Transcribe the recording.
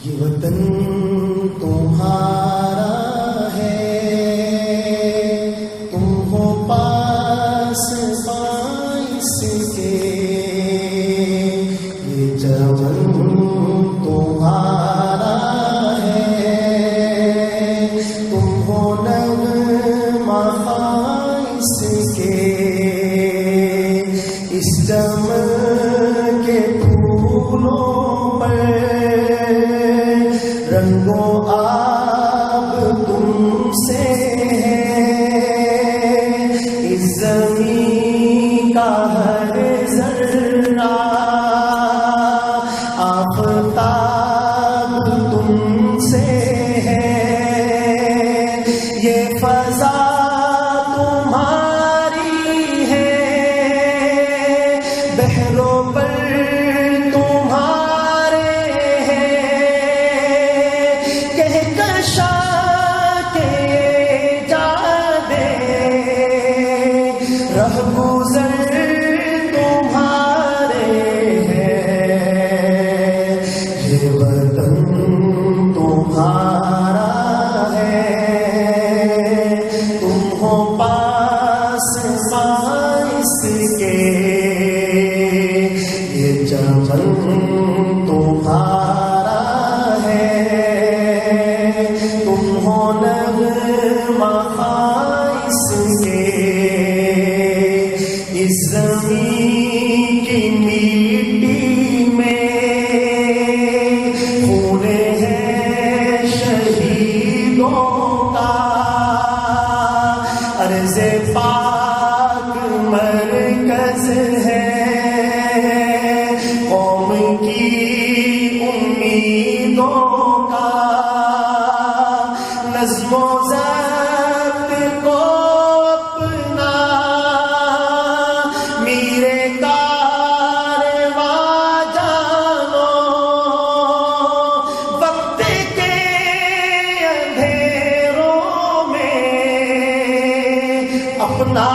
یہ وطن تمہارا ہے، تم ہو پاس پائس کے، یہ چمن تمہارا ہے، تم ہو نغمہ خائس کے، اس چمن کے پھولوں پر رنگوں آب تم سے ہے، اس زمین کا ہر ذرہ آفتاب تم سے ہے، یہ فضا تمہاری ہے، بحروں پر رہ گزر تمہارے ہیں، یہ وطن تمہارا ہے، تم ہو پاس پائس کے، یہ چمن تمہارا ہے، تم ہو نغمہ خائس کے، اس زمین کی مٹی میں خون ہے شہیدوں کا، عرض پاک مرکز ہے، قوم کی امیدوں کا، نظم و ضبط کو اپنا میرے کارواں جانو، وقت کے اندھیروں میں اپنا